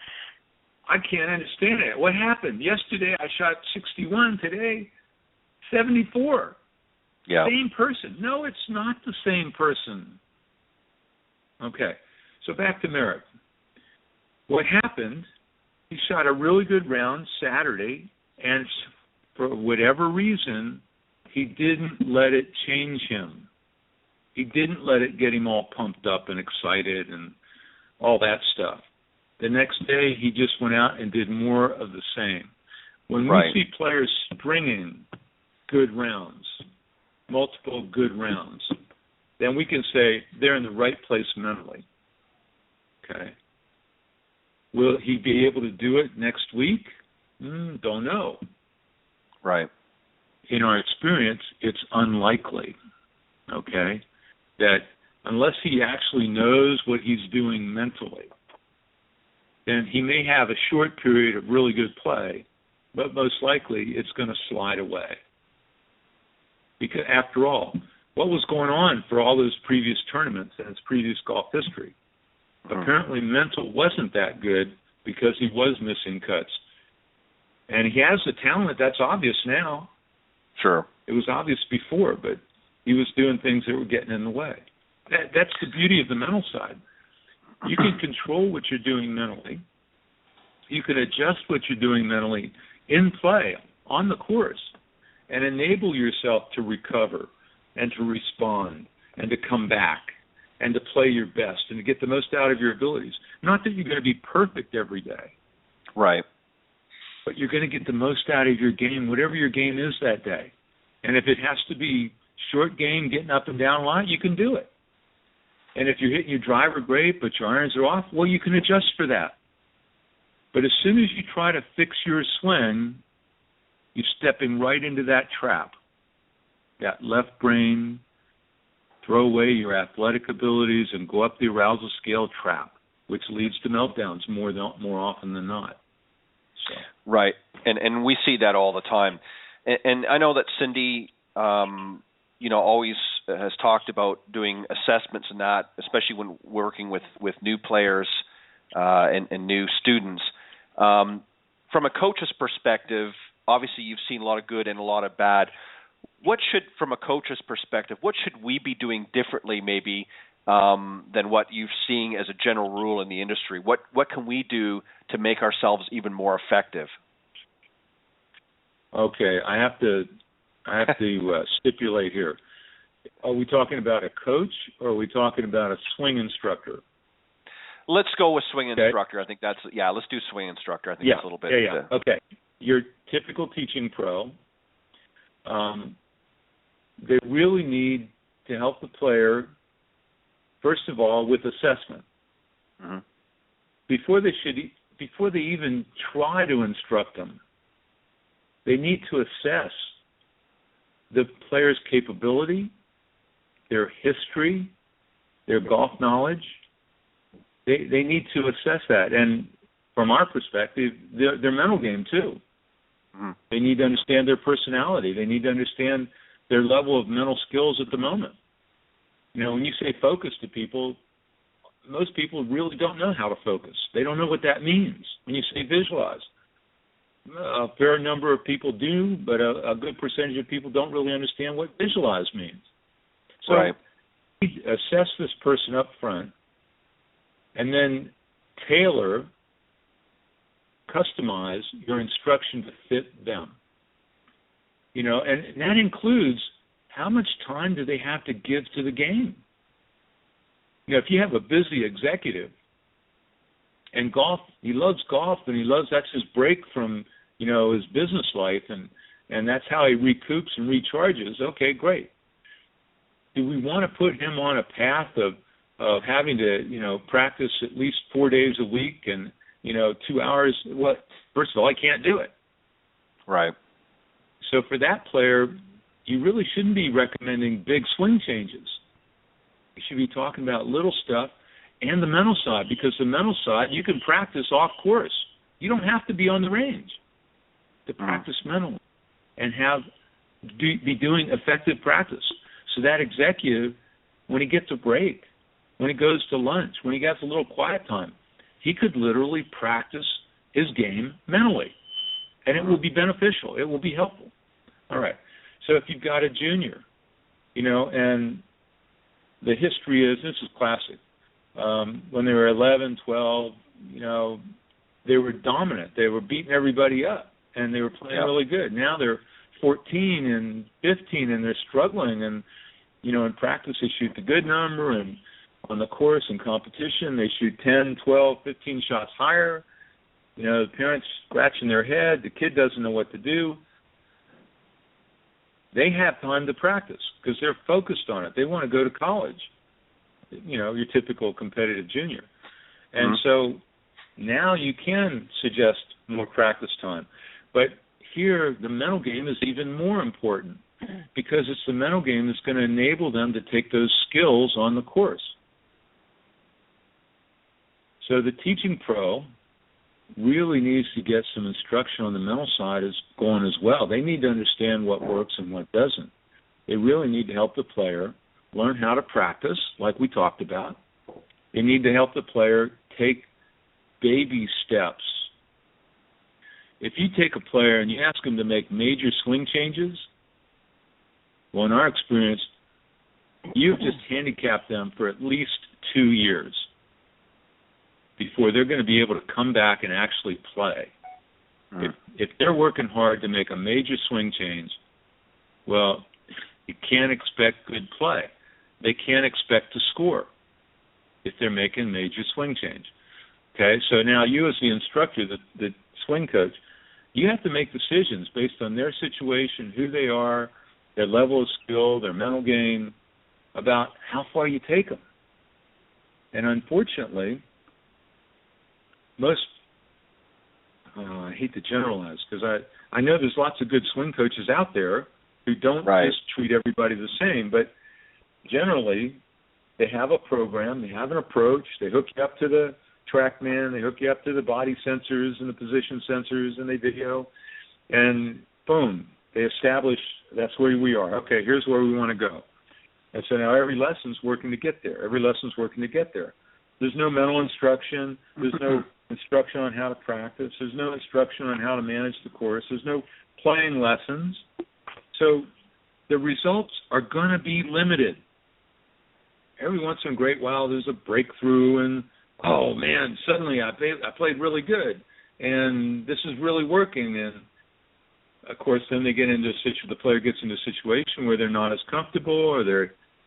I can't understand it. What happened? Yesterday I shot 61. Today, 74. Yeah. Same person. No, it's not the same person. Okay. So back to Merritt. What happened, he shot a really good round Saturday, and for whatever reason, he didn't let it change him. He didn't let it get him all pumped up and excited and all that stuff. The next day, he just went out and did more of the same. When we see players stringing good rounds, multiple good rounds, then we can say they're in the right place mentally. Okay. Will he be able to do it next week? Don't know. Right. In our experience, it's unlikely, okay, that unless he actually knows what he's doing mentally, then he may have a short period of really good play, but most likely it's going to slide away. Because after all, what was going on for all those previous tournaments and his previous golf history? Apparently mental wasn't that good because he was missing cuts. And he has the talent, that's obvious now. Sure. It was obvious before, but he was doing things that were getting in the way. That's the beauty of the mental side. You can control what you're doing mentally. You can adjust what you're doing mentally in play, on the course, and enable yourself to recover and to respond and to come back and to play your best and to get the most out of your abilities. Not that you're going to be perfect every day. Right. But you're going to get the most out of your game, whatever your game is that day. And if it has to be short game, getting up and down a lot, you can do it. And if you're hitting your driver great, but your irons are off, well, you can adjust for that. But as soon as you try to fix your swing, you're stepping right into that trap, that left brain, throw away your athletic abilities and go up the arousal scale trap, which leads to meltdowns more often than not. So. Right, and we see that all the time. And I know that Cindy, always has talked about doing assessments and that, especially when working with new players and new students. From a coach's perspective, obviously you've seen a lot of good and a lot of bad. From a coach's perspective, what should we be doing differently maybe than what you've seen as a general rule in the industry? What can we do to make ourselves even more effective? Okay, I have to stipulate here. Are we talking about a coach or are we talking about a swing instructor? Let's go with swing instructor. I think let's do swing instructor. I think that's a little bit. Okay. Your typical teaching pro, they really need to help the player, first of all, with assessment. Mm-hmm. Before they even try to instruct them, they need to assess the player's capability, their history, their golf knowledge. They need to assess that. And from our perspective, their mental game too. Mm-hmm. They need to understand their personality. They need to understand their level of mental skills at the moment. When you say focus to people, most people really don't know how to focus. They don't know what that means. When you say visualize, a fair number of people do, but a good percentage of people don't really understand what visualize means. So assess this person up front and then customize your instruction to fit them. And that includes how much time do they have to give to the game. If you have a busy executive and golf, he loves golf and that's his break from, his business life and that's how he recoups and recharges, okay, great. Do we want to put him on a path of having to, practice at least 4 days a week and, 2 hours? Well, first of all, I can't do it. Right. So for that player, you really shouldn't be recommending big swing changes. You should be talking about little stuff and the mental side, because the mental side, you can practice off course. You don't have to be on the range to practice mentally and be doing effective practice. So that executive, when he gets a break, when he goes to lunch, when he gets a little quiet time, he could literally practice his game mentally. And it will be beneficial. It will be helpful. All right. So if you've got a junior, and the history is, this is classic, when they were 11, 12, they were dominant. They were beating everybody up, and they were playing really good. Now they're 14 and 15, and they're struggling, and, in practice they shoot the good number, and on the course in competition they shoot 10, 12, 15 shots higher. The parents scratching their head, the kid doesn't know what to do. They have time to practice because they're focused on it. They want to go to college, your typical competitive junior. And so now you can suggest more practice time. But here the mental game is even more important because it's the mental game that's going to enable them to take those skills on the course. So the teaching pro really needs to get some instruction on the mental side going as well. They need to understand what works and what doesn't. They really need to help the player learn how to practice, like we talked about. They need to help the player take baby steps. If you take a player and you ask them to make major swing changes, well, in our experience, you've just handicapped them for at least 2 years before they're going to be able to come back and actually play. If they're working hard to make a major swing change, well, you can't expect good play. They can't expect to score if they're making major swing change. Okay, so now you as the instructor, the swing coach, you have to make decisions based on their situation, who they are, their level of skill, their mental game, about how far you take them. And unfortunately, I hate to generalize because I know there's lots of good swing coaches out there who don't just treat everybody the same, but generally they have a program, they have an approach, they hook you up to the TrackMan, they hook you up to the body sensors and the position sensors and they video, and boom, they establish that's where we are. Okay, here's where we want to go. And so now every lesson's working to get there. There's no mental instruction. There's no instruction on how to practice. There's no instruction on how to manage the course. There's no playing lessons. So the results are going to be limited. Every once in a great while there's a breakthrough and, oh, man, suddenly I played really good and this is really working. And, of course, then they get into the player gets into a situation where they're not as comfortable or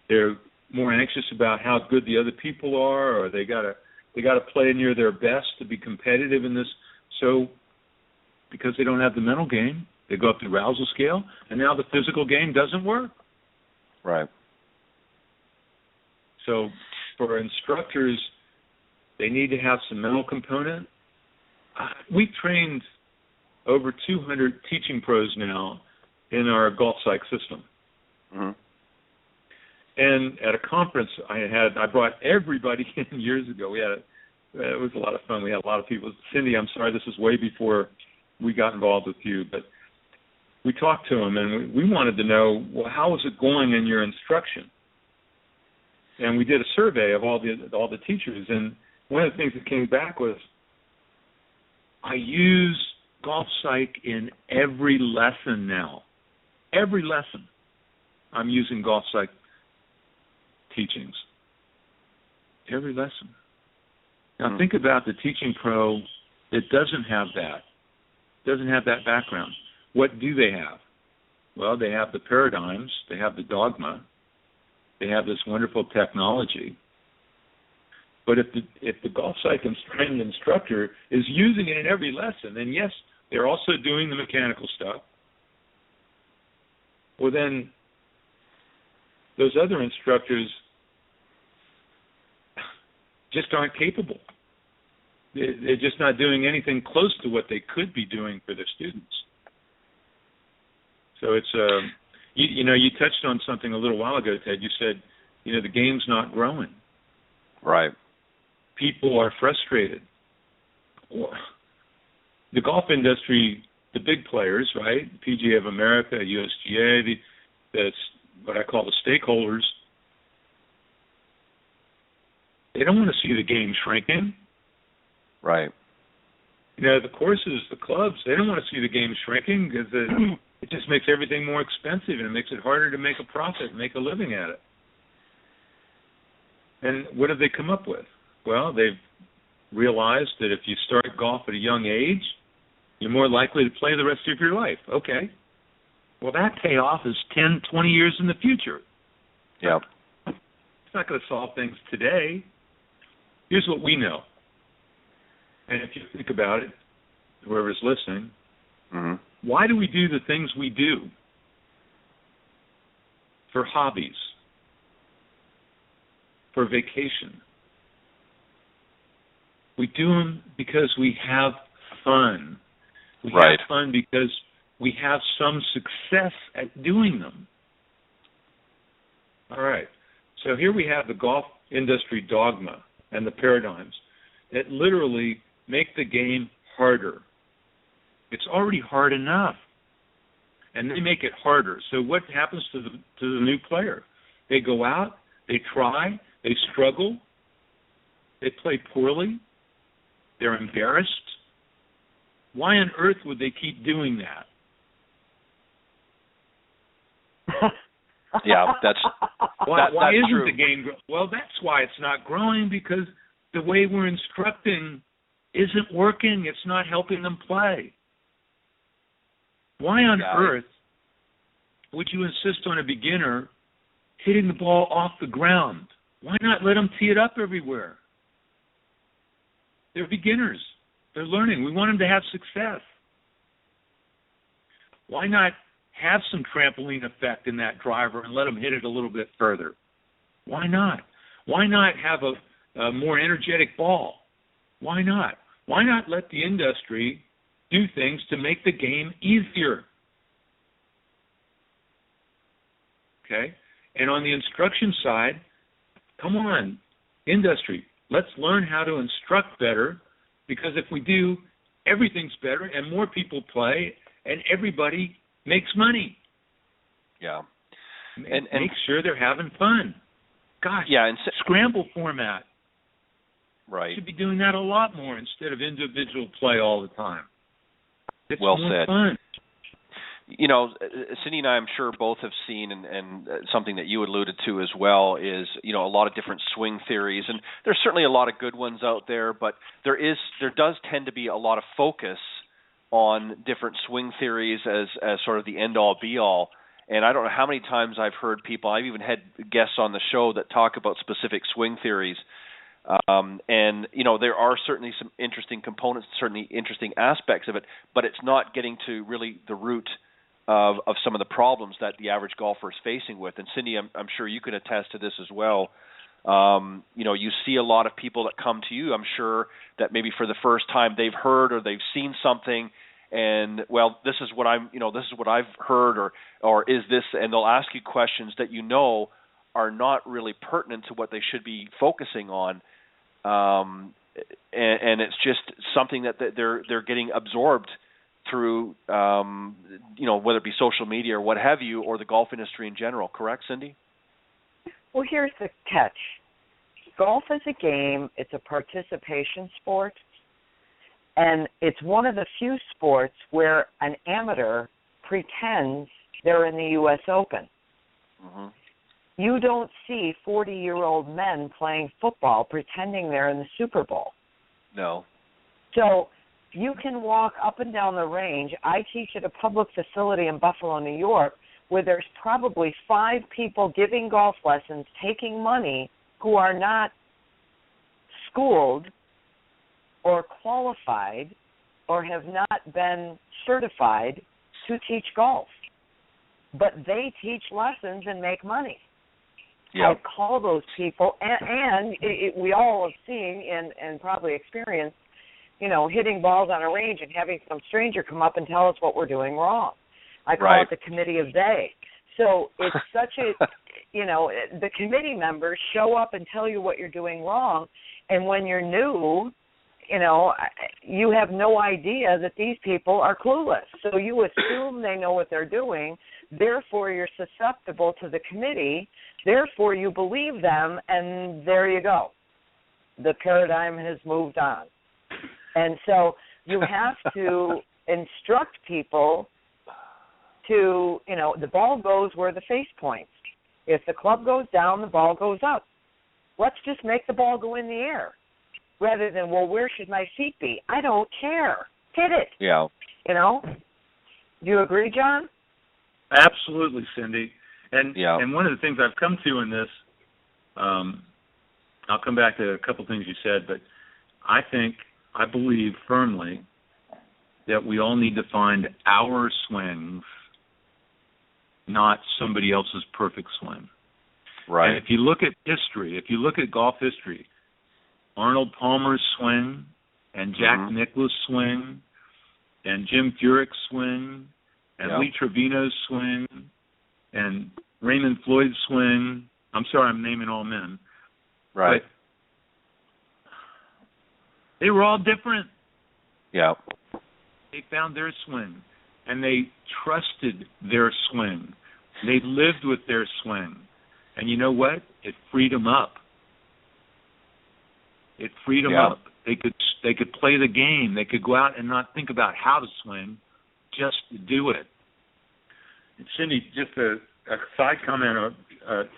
they're more anxious about how good the other people are, or they got to play near their best to be competitive in this. So because they don't have the mental game, they go up the arousal scale, and now the physical game doesn't work. Right. So for instructors, they need to have some mental component. We've trained over 200 teaching pros now in our GolfPsych system. Mm-hmm. And at a conference I brought everybody in years ago. It was a lot of fun. We had a lot of people. Cindy, I'm sorry, this is way before we got involved with you, but we talked to them and we wanted to know, well, how was it going in your instruction? And we did a survey of all the teachers, and one of the things that came back was, I use GolfPsych in every lesson now. Every lesson, I'm using GolfPsych teachings. Every lesson. Now think about the teaching pro that doesn't have that background. What do they have? Well, they have the paradigms, they have the dogma, they have this wonderful technology. But if the GolfPsych instructor is using it in every lesson, then yes, they're also doing the mechanical stuff. Well, then those other instructors just aren't capable. They're just not doing anything close to what they could be doing for their students. So it's you touched on something a little while ago, Ted. You said, the game's not growing. Right. People are frustrated. The golf industry, the big players, right? PGA of America, USGA, that's what I call the stakeholders. They don't want to see the game shrinking. Right. The courses, the clubs, they don't want to see the game shrinking because it just makes everything more expensive and it makes it harder to make a profit, make a living at it. And what have they come up with? Well, they've realized that if you start golf at a young age, you're more likely to play the rest of your life. Okay. Well, that payoff is 10, 20 years in the future. Yeah. It's not going to solve things today. Here's what we know. And if you think about it, whoever's listening, why do we do the things we do? For hobbies, for vacation. We do them because we have fun. We have fun because we have some success at doing them. All right. So here we have the golf industry dogma and the paradigms that literally make the game harder. It's already hard enough, and they make it harder. So what happens to the new player? They go out, they try, they struggle, they play poorly, they're embarrassed. Why on earth would they keep doing that? Yeah, that's why isn't true. the game well, that's why it's not growing, because the way we're instructing isn't working. It's not helping them play. Why on earth would you insist on a beginner hitting the ball off the ground? Why not let them tee it up everywhere? They're beginners. They're learning. We want them to have success. Why not have some trampoline effect in that driver and let them hit it a little bit further? Why not? Why not have a more energetic ball? Why not? Why not let the industry do things to make the game easier? Okay? And on the instruction side, come on, industry, let's learn how to instruct better, because if we do, everything's better and more people play and everybody makes money. Yeah. And make sure they're having fun. Gosh, scramble format. Right. Should be doing that a lot more instead of individual play all the time. It's well more said. fun. You know, Cindy and I, I'm sure, both have seen, and something that you alluded to as well is, you know, a lot of different swing theories, and there's certainly a lot of good ones out there, but there does tend to be a lot of focus on different swing theories as sort of the end-all, be-all. And I don't know how many times I've heard people, I've even had guests on the show that talk about specific swing theories. And, you know, there are certainly some interesting components, certainly interesting aspects of it, but it's not getting to really the root of some of the problems that the average golfer is facing with. And Cindy, I'm sure you can attest to this as well. You know, you see a lot of people that come to you, I'm sure, that maybe for the first time they've heard or they've seen something, and this is what I've heard, or is this, and they'll ask you questions that you know are not really pertinent to what they should be focusing on. And it's just something that they're getting absorbed through, you know, whether it be social media or what have you, or the golf industry in general. Correct, Cindy? Well, here's the catch. Golf is a game. It's a participation sport. And it's one of the few sports where an amateur pretends they're in the U.S. Open. Mm-hmm. You don't see 40-year-old men playing football pretending they're in the Super Bowl. No. So you can walk up and down the range. I teach at a public facility in Buffalo, New York, where there's probably 5 people giving golf lessons, taking money, who are not schooled or qualified or have not been certified to teach golf. But they teach lessons and make money. Yeah. I call those people, and we all have seen and probably experienced, you know, hitting balls on a range and having some stranger come up and tell us what we're doing wrong. I call it the committee of they. So it's such a, you know, the committee members show up and tell you what you're doing wrong, and when you're new, you know, you have no idea that these people are clueless. So you assume they know what they're doing, therefore you're susceptible to the committee, therefore you believe them, and there you go. The paradigm has moved on. And so you have to instruct people to, you know, the ball goes where the face points. If the club goes down, the ball goes up. Let's just make the ball go in the air rather than, well, where should my feet be? I don't care. Hit it. Yeah. You know? Do you agree, John? Absolutely, Cindy. And one of the things I've come to in this, I'll come back to a couple things you said, but I believe firmly that we all need to find our swings, not somebody else's perfect swing. Right. And if you look at history, if you look at golf history, Arnold Palmer's swing and Jack Nicklaus' swing and Jim Furyk's swing and Lee Trevino's swing and Raymond Floyd's swing. I'm sorry, I'm naming all men. Right. But they were all different. Yeah. They found their swing, and they trusted their swing. They lived with their swing. And you know what? It freed them up. It freed them up. They could play the game. They could go out and not think about how to swing, just do it. And Cindy, just a side comment,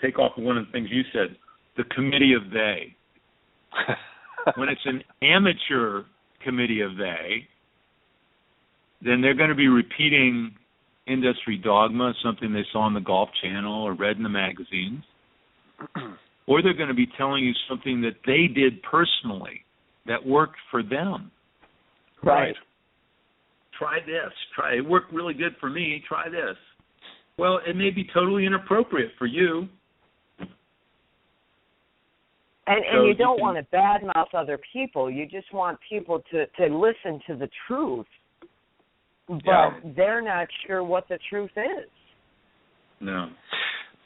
take off of one of the things you said, the committee of they. When it's an amateur committee of they, then they're going to be repeating industry dogma, something they saw on the Golf Channel or read in the magazines, or they're going to be telling you something that they did personally that worked for them. Right. Try this. It worked really good for me. Try this. Well, it may be totally inappropriate for you. And you don't want to badmouth other people. You just want people to listen to the truth. But they're not sure what the truth is. No.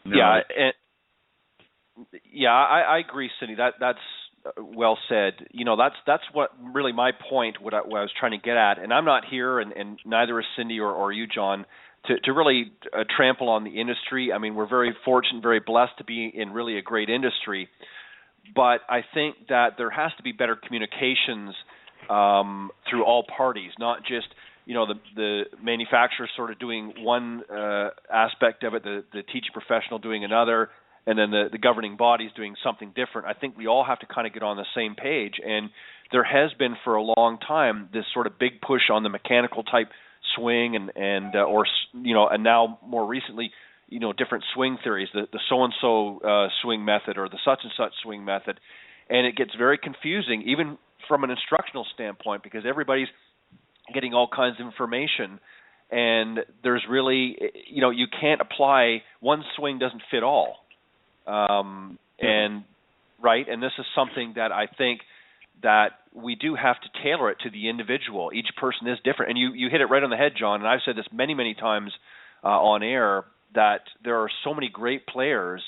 Yeah, I agree, Cindy. That's well said. You know, that's what really my point, what I was trying to get at. And I'm not here, and neither is Cindy or you, John, to really trample on the industry. I mean, we're very fortunate, very blessed to be in really a great industry. But I think that there has to be better communications through all parties, not just, you know, the manufacturer sort of doing one aspect of it, the teaching professional doing another, and then the governing bodies doing something different. I think we all have to kind of get on the same page. And there has been for a long time this sort of big push on the mechanical type swing and now more recently, you know, different swing theories, the so-and-so swing method or the such-and-such swing method. And it gets very confusing, even from an instructional standpoint, because everybody's getting all kinds of information. And there's really, you know, you can't apply, one swing doesn't fit all. And this is something that I think that we do have to tailor it to the individual. Each person is different. And you hit it right on the head, John, and I've said this many, many times on air, that there are so many great players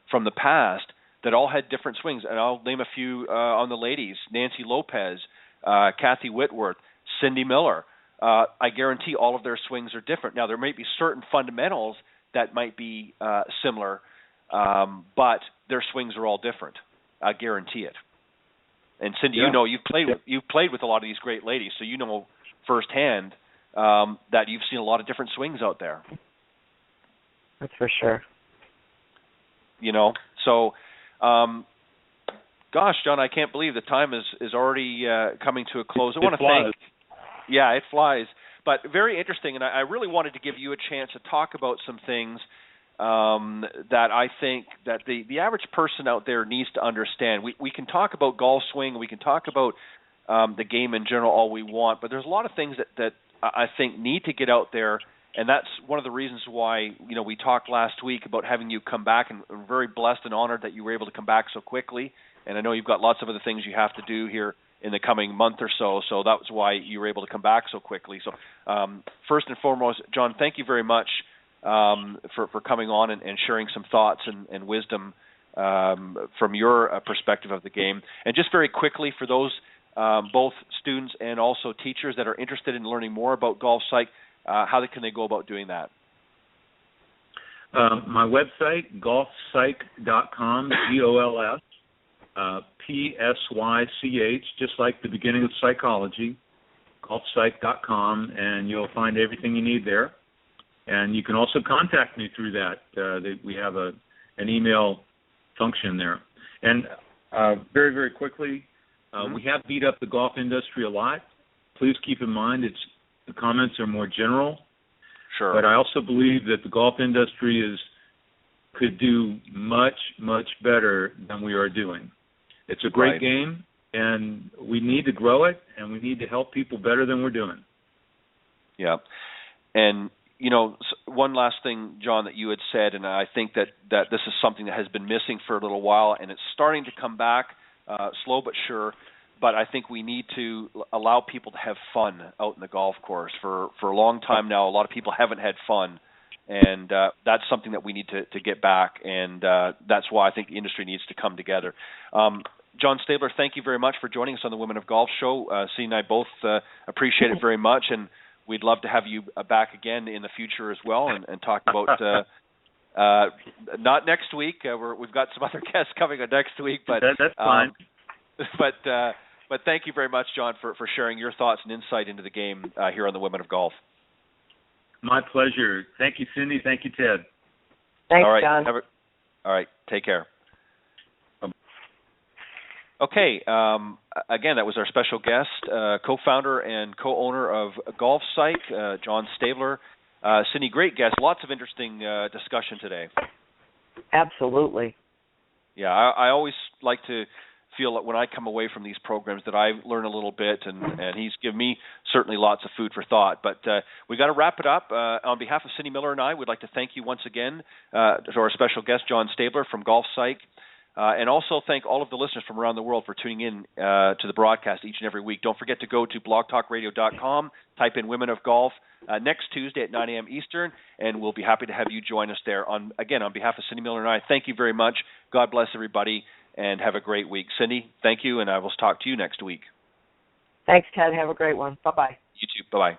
from the past that all had different swings. And I'll name a few on the ladies: Nancy Lopez, Kathy Whitworth, Cindy Miller. I guarantee all of their swings are different. Now, there may be certain fundamentals that might be similar, but their swings are all different. I guarantee it. And Cindy, you know, you've played with a lot of these great ladies, so you know firsthand that you've seen a lot of different swings out there. That's for sure. You know, so, gosh, John, I can't believe the time is already coming to a close. I want to thank. Yeah, it flies. But very interesting, and I really wanted to give you a chance to talk about some things that I think that the average person out there needs to understand. We can talk about golf swing, we can talk about the game in general all we want, but there's a lot of things that I think need to get out there, and that's one of the reasons why, you know, we talked last week about having you come back, and I'm very blessed and honored that you were able to come back so quickly. And I know you've got lots of other things you have to do here in the coming month or so that was why you were able to come back so quickly. So first and foremost, John, thank you very much for coming on and sharing some thoughts and wisdom from your perspective of the game. And just very quickly, for those both students and also teachers that are interested in learning more about GolfPsych, how can they go about doing that? My website, golfpsych.com, GOLF. PSYCH, just like the beginning of psychology, golfpsych.com, and you'll find everything you need there. And you can also contact me through that. We have an email function there. And very, very quickly, we have beat up the golf industry a lot. Please keep in mind the comments are more general. Sure. But I also believe that the golf industry could do much, much better than we are doing. It's a great Right. game, and we need to grow it, and we need to help people better than we're doing. Yeah. And, you know, one last thing, John, that you had said, and I think that this is something that has been missing for a little while, and it's starting to come back, slow but sure. But I think we need to allow people to have fun out in the golf course. For a long time now, a lot of people haven't had fun, and that's something that we need to get back, and that's why I think the industry needs to come together. John Stabler, thank you very much for joining us on the Women of Golf show. Cindy and I both appreciate it very much, and we'd love to have you back again in the future as well and talk about not next week. We've got some other guests coming on next week, but that's fine. But thank you very much, John, for sharing your thoughts and insight into the game here on the Women of Golf. My pleasure. Thank you, Cindy. Thank you, Ted. Thanks, All right, John. All right, take care. Okay, again, that was our special guest, co-founder and co-owner of GolfPsych, John Stabler. Cindy, great guest. Lots of interesting discussion today. Absolutely. Yeah, I always like to feel that when I come away from these programs that I learn a little bit, and he's given me certainly lots of food for thought. But we got to wrap it up. On behalf of Cindy Miller and I, we'd like to thank you once again to our special guest, John Stabler from GolfPsych. And also thank all of the listeners from around the world for tuning in to the broadcast each and every week. Don't forget to go to blogtalkradio.com, type in Women of Golf next Tuesday at 9 a.m. Eastern, and we'll be happy to have you join us there. On behalf of Cindy Miller and I, thank you very much. God bless everybody, and have a great week. Cindy, thank you, and I will talk to you next week. Thanks, Ted. Have a great one. Bye-bye. You too. Bye-bye.